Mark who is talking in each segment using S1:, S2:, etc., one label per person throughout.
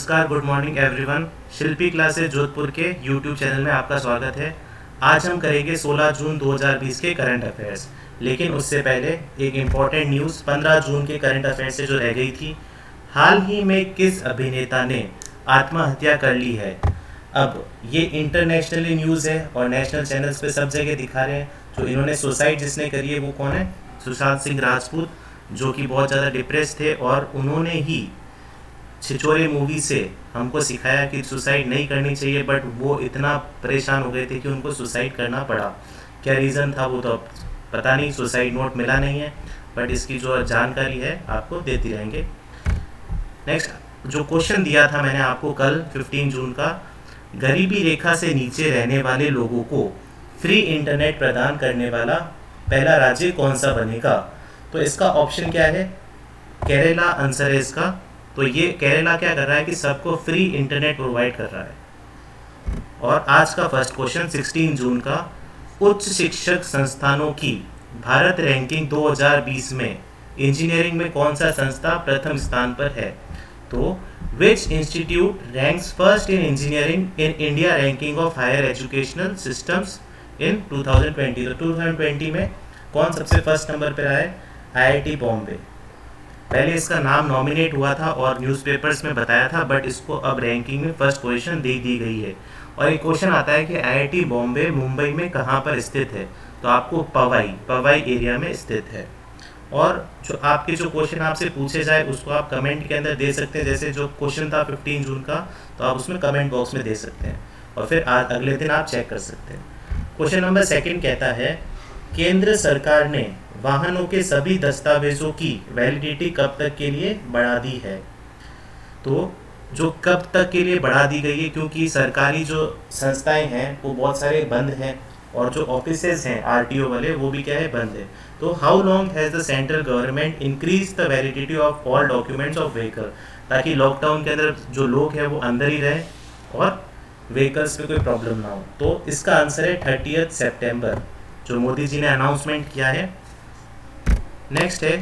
S1: नमस्कार, good morning everyone. शिल्पी classes Jodhpur के YouTube channel में आपका स्वागत है। आज हम करेंगे 16 जून 2020 के करंट अफेयर्स, लेकिन उससे पहले एक इम्पॉर्टेंट न्यूज़ 15 जून के करंट अफेयर्स से जो रह गई थी। हाल ही में किस अभिनेता ने आत्महत्या कर ली है? अब ये इंटरनेशनली न्यूज़ है और नेशनल चैनल्स पे सब जगह दिखा रहे हैं। जो इन्होंने सुसाइड जिसने करी है वो कौन है? सुशांत सिंह राजपूत, जो कि बहुत ज़्यादा डिप्रेस थे और उन्होंने ही छिछोरे मूवी से हमको सिखाया कि सुसाइड नहीं करनी चाहिए, बट वो इतना परेशान हो गए थे कि उनको सुसाइड करना पड़ा। क्या रीज़न था वो तो अब पता नहीं, सुसाइड नोट मिला नहीं है, बट इसकी जो जानकारी है आपको देती रहेंगे। नेक्स्ट जो क्वेश्चन दिया था मैंने आपको कल 15 जून का, गरीबी रेखा से नीचे रहने वाले लोगों को फ्री इंटरनेट प्रदान करने वाला पहला राज्य कौन सा बनेगा? तो इसका ऑप्शन क्या है? केरला आंसर है इसका। तो ये केरला क्या कर रहा है कि सबको फ्री इंटरनेट प्रोवाइड कर रहा है। और आज का फर्स्ट क्वेश्चन 16 जून का, उच्च शिक्षक संस्थानों की भारत रैंकिंग 2020 में इंजीनियरिंग में कौन सा संस्था प्रथम स्थान पर है? तो which institute ranks first in engineering in India ranking of higher educational systems in 2020? तो 2020 में कौन सबसे फर्स्ट नंबर पर आया है? IIT बॉम्बे। पहले इसका नाम नॉमिनेट हुआ था और न्यूज़पेपर्स में बताया था, बट इसको अब रैंकिंग में फर्स्ट पोजीशन दे दी गई है। और एक क्वेश्चन आता है कि IIT बॉम्बे मुंबई में कहाँ पर स्थित है? तो आपको पवाई एरिया में स्थित है। और जो आपके जो क्वेश्चन आपसे पूछे जाए उसको आप कमेंट के अंदर दे सकते हैं। जैसे जो क्वेश्चन था 15 जून का, तो आप उसमें कमेंट बॉक्स में दे सकते हैं और फिर अगले दिन आप चेक कर सकते हैं। क्वेश्चन नंबर 2 कहता है, केंद्र सरकार ने वाहनों के सभी दस्तावेजों की वैलिडिटी कब तक के लिए बढ़ा दी है? तो जो कब तक के लिए बढ़ा दी गई है, क्योंकि सरकारी जो संस्थाएं हैं वो बहुत सारे बंद हैं और जो ऑफिसेज हैं RTO वाले वो भी क्या है, बंद है। तो how long has the central government increase the validity of all documents of vehicle, ताकि लॉकडाउन के अंदर जो लोग हैं वो अंदर ही रहें और व्हीकल्स पे कोई प्रॉब्लम ना हो। तो इसका आंसर है 30 सितंबर, जो मोदी जी ने अनाउंसमेंट किया है। नेक्स्ट है,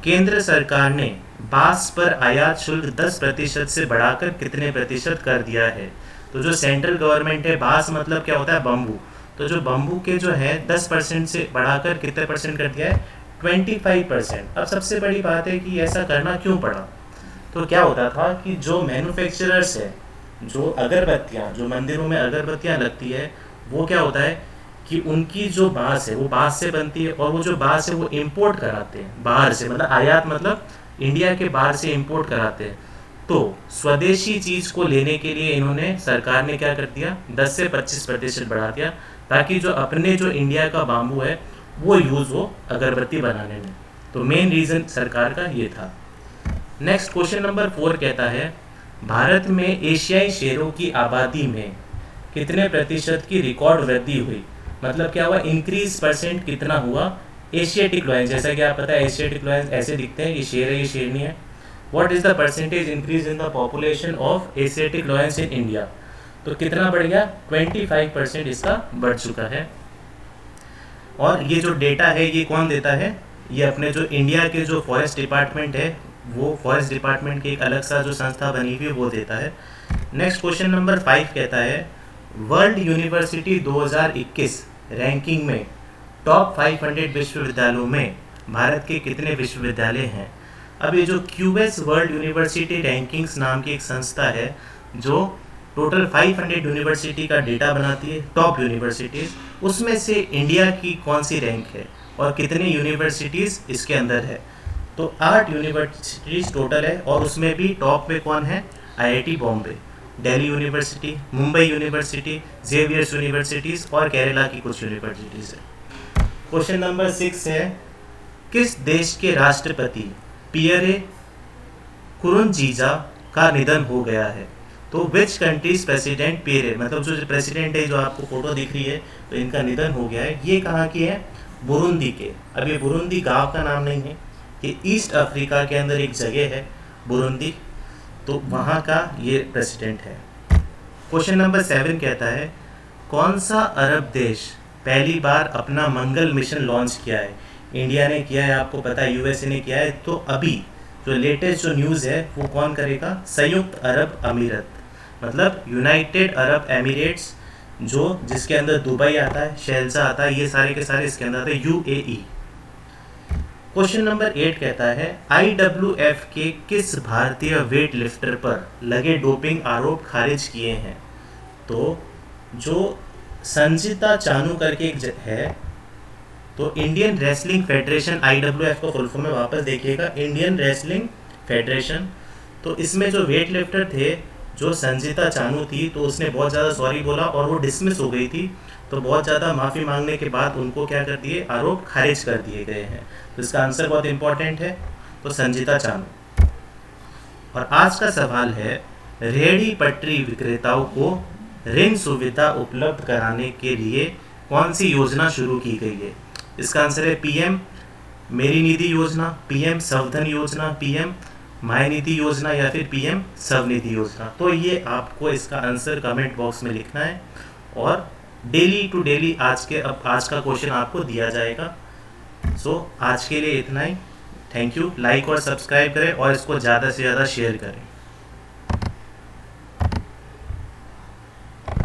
S1: केंद्र सरकार ने बांस पर आयात शुल्क 10% से बढ़ाकर कितने प्रतिशत कर दिया है? तो जो सेंट्रल गवर्नमेंट है, बांस मतलब क्या होता है? बम्बू। तो जो बम्बू के जो है 10% से बढ़ाकर कितने परसेंट कर दिया है? 25%। अब सबसे बड़ी बात है कि ऐसा करना क्यों पड़ा? तो क्या होता था कि जो मैन्युफैक्चरर्स है, जो अगरबत्तियाँ, जो मंदिरों में अगरबत्तियाँ लगती है, वो क्या होता है कि उनकी जो बांस है वो बांस से बनती है और वो जो बांस है वो इंपोर्ट कराते हैं बाहर से, मतलब आयात मतलब इंडिया के बाहर से इंपोर्ट कराते हैं। तो स्वदेशी चीज़ को लेने के लिए इन्होंने, सरकार ने क्या कर दिया, 10 से 25% बढ़ा दिया, ताकि जो अपने जो इंडिया का बाम्बू है वो यूज़ हो अगरबत्ती बनाने में। तो मेन रीज़न सरकार का ये था। नेक्स्ट क्वेश्चन नंबर 4 कहता है, भारत में एशियाई शेरों की आबादी में कितने प्रतिशत की रिकॉर्ड वृद्धि हुई? मतलब क्या हुआ, इंक्रीज परसेंट कितना हुआ? एशियाटिक लॉयंस, जैसा कि आप पता है एशियाटिक लॉयंस ऐसे दिखते हैं, ये शेर है, ये शेरनी है। What is the percentage increase in the population of Asiatic lions in India? तो कितना बढ़ गया? 25% इसका बढ़ चुका है। और ये जो डेटा है ये कौन देता है? ये अपने जो इंडिया के जो फॉरेस्ट डिपार्टमेंट है, वो फॉरेस्ट डिपार्टमेंट की एक अलग सा जो संस्था बनी हुई है वो देता है। नेक्स्ट क्वेश्चन नंबर 5 कहता है, वर्ल्ड यूनिवर्सिटी 2021 रैंकिंग में टॉप 500 विश्वविद्यालयों में भारत के कितने विश्वविद्यालय हैं? अब ये जो QS वर्ल्ड यूनिवर्सिटी रैंकिंग्स नाम की एक संस्था है जो टोटल 500 यूनिवर्सिटी का डेटा बनाती है, टॉप यूनिवर्सिटीज़, उसमें से इंडिया की कौन सी रैंक है और कितनी यूनिवर्सिटीज़ इसके अंदर है? तो 8 यूनिवर्सिटीज़ टोटल है और उसमें भी टॉप पे कौन है? IIT Bombay, Delhi university, Mumbai university, Xavier's universities और केरला की कुछ यूनिवर्सिटीज़ है। क्वेश्चन नंबर 6 है, किस देश के राष्ट्रपति पियरे कुरुनजीजा का निधन हो गया है? तो विच कंट्रीज प्रेसिडेंट पियरे, मतलब जो प्रेसिडेंट है, जो आपको फोटो दिख रही है, तो इनका निधन हो गया है। ये कहाँ की है? बुरुंदी के। अब ये बुरुंदी गाँव का नाम नहीं है, ये ईस्ट अफ्रीका के अंदर एक जगह है बुरुंदी, तो वहाँ का ये प्रेसिडेंट है। क्वेश्चन नंबर 7 कहता है, कौन सा अरब देश पहली बार अपना मंगल मिशन लॉन्च किया है? इंडिया ने किया है, आपको पता है, USA ने किया है। तो अभी जो लेटेस्ट जो न्यूज़ है वो कौन करेगा? संयुक्त अरब अमीरत, मतलब यूनाइटेड अरब एमिरेट्स, जो जिसके अंदर दुबई आता है, शेल्जा आता है, ये सारे के सारे इसके अंदर आते हैं, UAE। क्वेश्चन नंबर 8 कहता है IWF के किस भारतीय वेट लिफ्टर पर लगे डोपिंग आरोप खारिज किए हैं? तो जो संजिता चानू करके एक है, तो इंडियन रेसलिंग फेडरेशन, IWF का फुल फॉर्म में वापस देखिएगा, इंडियन रेसलिंग फेडरेशन। तो इसमें जो वेट लिफ्टर थे, जो संजिता चानू थी, तो उसने बहुत ज़्यादा सॉरी बोला और वो डिसमिस हो गई थी। तो बहुत ज़्यादा माफ़ी मांगने के बाद उनको क्या कर दिए? आरोप खारिज कर दिए गए हैं। तो इसका आंसर बहुत इंपॉर्टेंट है, तो संजिता चानू। और आज का सवाल है, रेहड़ी पटरी विक्रेताओं को ऋण सुविधा उपलब्ध कराने के लिए कौन सी योजना शुरू की गई है? इसका आंसर है PM मेरी निधि योजना, PM संवर्धन योजना, PM माय निधि योजना, या फिर PM स्वनिधि योजना। तो ये आपको इसका आंसर कमेंट बॉक्स में लिखना है, और डेली टू डेली आज का क्वेश्चन आपको दिया जाएगा। सो आज के लिए इतना ही। Thank you. लाइक और सब्सक्राइब करें और इसको ज़्यादा से ज़्यादा शेयर करें।